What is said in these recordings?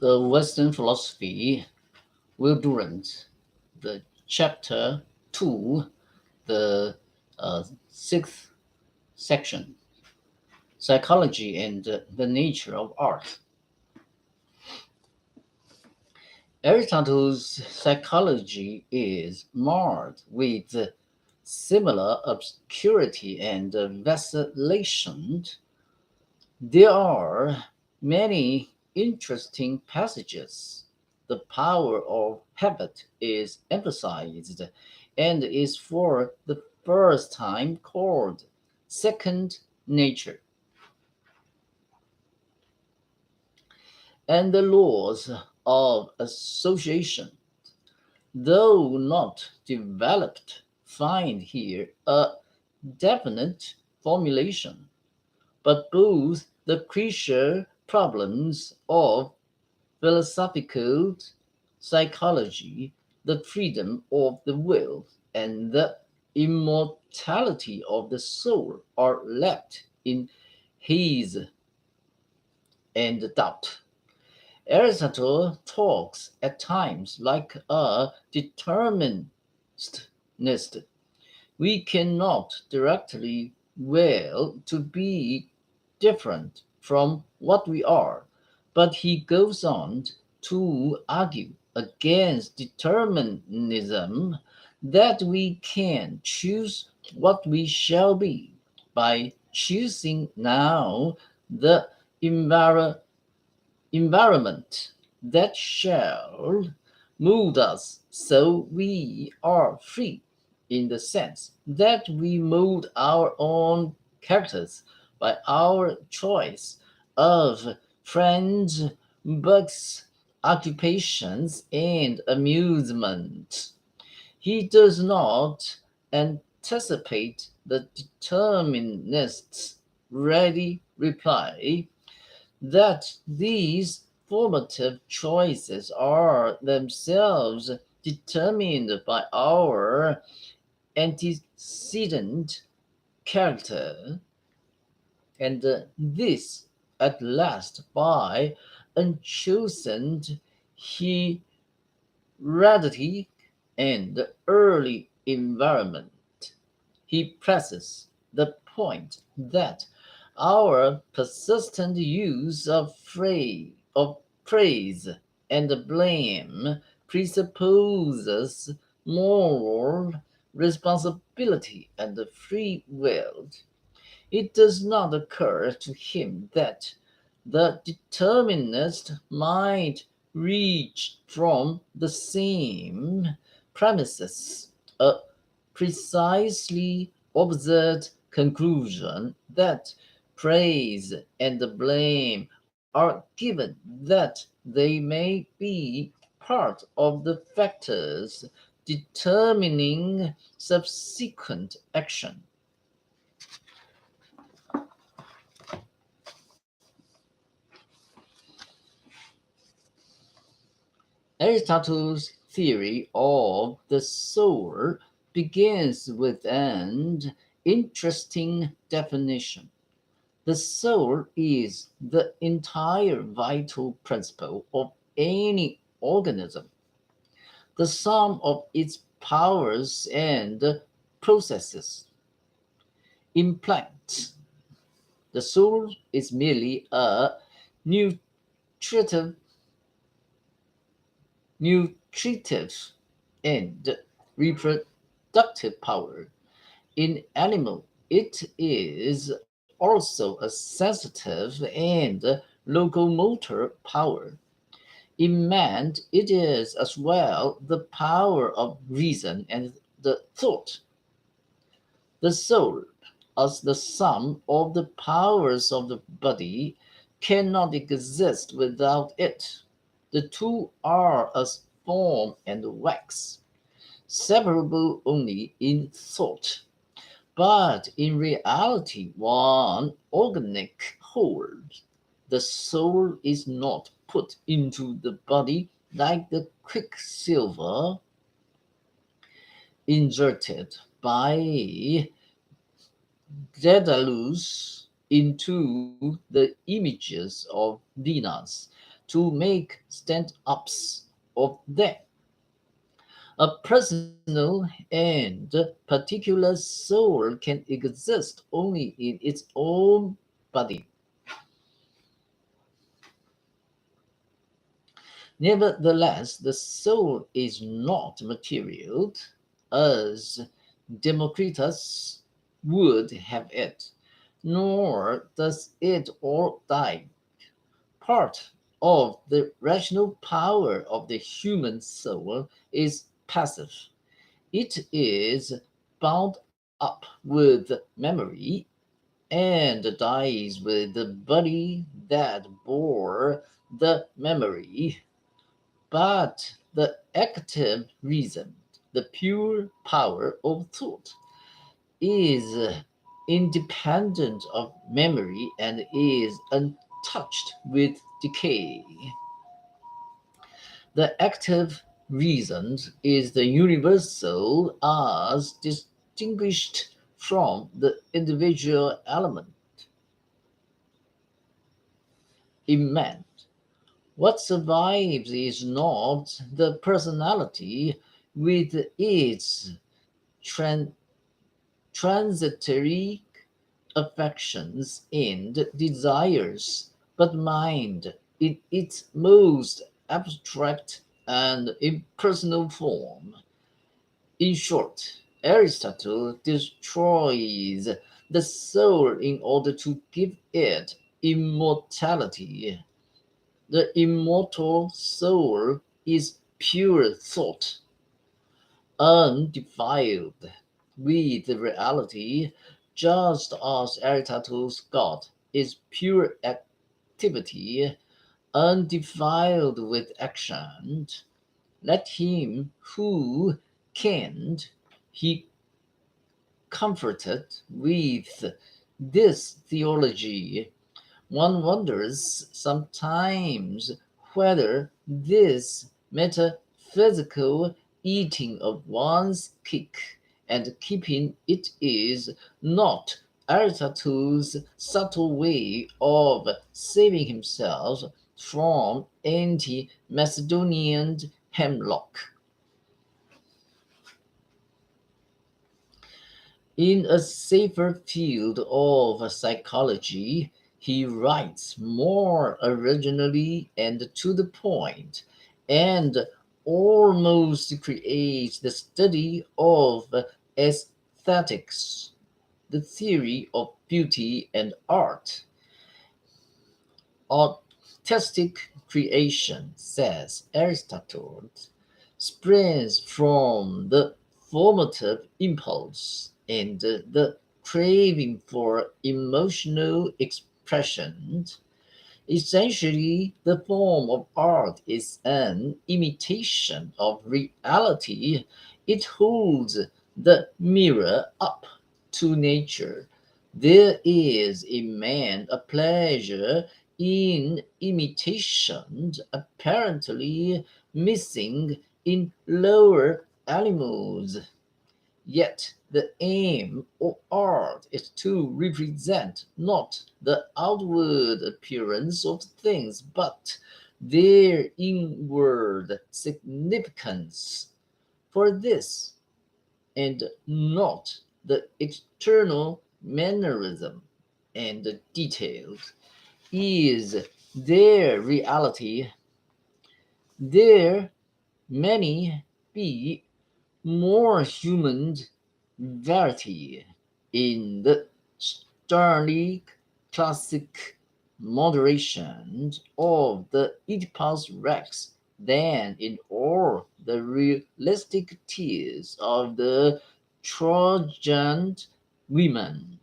The Western Philosophy, Will Durant, the chapter 2, the sixth section, Psychology and the Nature of Art. Aristotle's psychology is marred with similar obscurity and vacillation. There are many interesting passages. The power of habit is emphasized and is for the first time called second nature. And the laws of association, though not developed, find here a definite formulation. But both the crucial problems of philosophical psychology, the freedom of the will, and the immortality of the soul are left in haze and doubt. Aristotle talks at times like a determinist. We cannot directly will to be different from what we are, but he goes on to argue against determinism that we can choose what we shall be by choosing now the environment that shall mold us, so we are free in the sense that we mold our own characters by our choice of friends, books, occupations, and amusement. He does not anticipate the determinist's ready reply that these formative choices are themselves determined by our antecedent character, and this at last by unchosen heredity and early environment. He presses the point that our persistent use of praise and blame presupposes moral responsibility and free will. It does not occur to him that the determinist might reach from the same premises a precisely opposite conclusion, that praise and blame are given that they may be part of the factors determining subsequent action. Aristotle's theory of the soul begins with an interesting definition. The soul is the entire vital principle of any organism, the sum of its powers and processes. In plants, the soul is merely a nutritive, nutritive and reproductive power. In animal, it is also a sensitive and locomotor power. In man, it is as well the power of reason and the thought. The soul, as the sum of the powers of the body, cannot exist without it. The two are as form and wax, separable only in thought, but in reality one organic whole. The soul is not put into the body like the quicksilver inserted by Daedalus into the images of Venus. to make stand-ups of them. A personal and particular soul can exist only in its own body. Nevertheless, the soul is not material, as Democritus would have it, nor does it all die. Part of the rational power of the human soul is passive. It is bound up with memory and dies with the body that bore the memory. But the active reason, the pure power of thought, is independent of memory and is untouched with decay. The active reason is the universal as distinguished from the individual element. In man, what survives is not the personality with its tran- transitory affections and desires, but mind in its most abstract and impersonal form. In short, Aristotle destroys the soul in order to give it immortality. The immortal soul is pure thought, undefiled with reality, just as Aristotle's God is pure activity, undefiled with action. Let him who can he comforted with this theology. One wonders sometimes whether this metaphysical eating of one's cake and keeping it is not Aristotle's subtle way of saving himself from anti Macedonian hemlock. In a safer field of psychology, he writes more originally and to the point, and almost creates the study of aesthetics, the theory of beauty and art. Artistic creation, says Aristotle, springs from the formative impulse and the craving for emotional expression. Essentially, the form of art is an imitation of reality. It holds the mirror up to nature. There is in man a pleasure in imitation apparently missing in lower animals. Yet the aim of art is to represent not the outward appearance of things, but their inward significance. For this, and not the external mannerism and details, is their reality. There many be more human variety in the sternly classic moderation of the Oedipus Rex than in all the realistic tears of the Trojan women.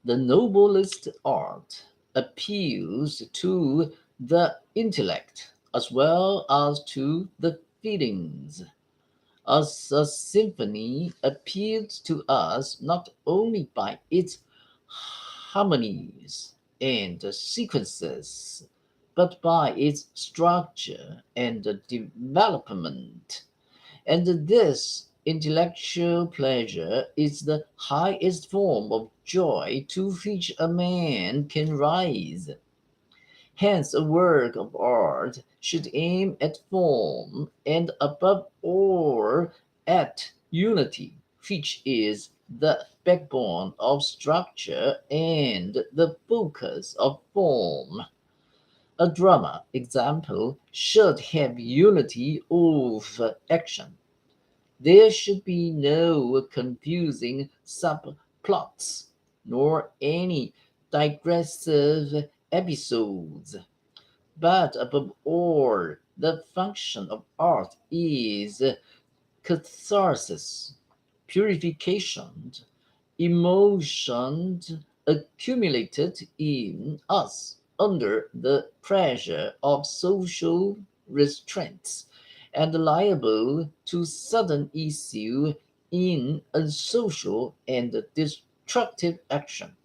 The noblest art appeals to the intellect as well as to the feelings, as a symphony appeals to us not only by its harmonies and sequences, but by its structure and development. And this Intellectual pleasure is the highest form of joy to which a man can rise. Hence, a work of art should aim at form and, above all, at unity, which is the backbone of structure and the focus of form. A drama, example, should have unity of action. There should be no confusing subplots, nor any digressive episodes. But above all, the function of art is catharsis, purification, emotions accumulated in us under the pressure of social restraints and liable to sudden issue in unsocial and destructive action,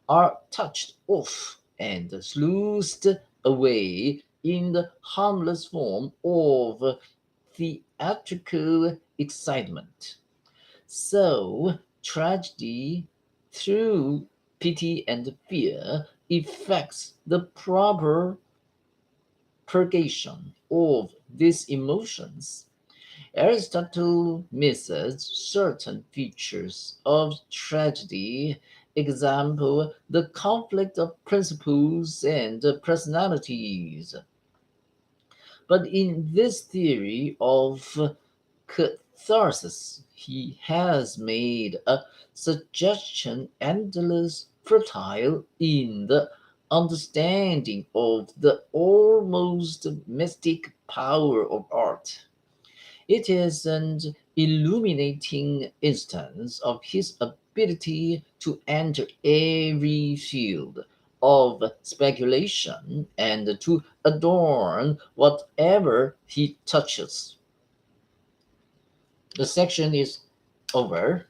are touched off and sluiced away in the harmless form of theatrical excitement. So, tragedy, through pity and fear, effects the proper purgation of these emotions. Aristotle misses certain features of tragedy, example, the conflict of principles and personalities. But in this theory of catharsis, he has made a suggestion endless fertile in the understanding of the almost mystic power of art. It is an illuminating instance of his ability to enter every field of speculation and to adorn whatever he touches. The section is over.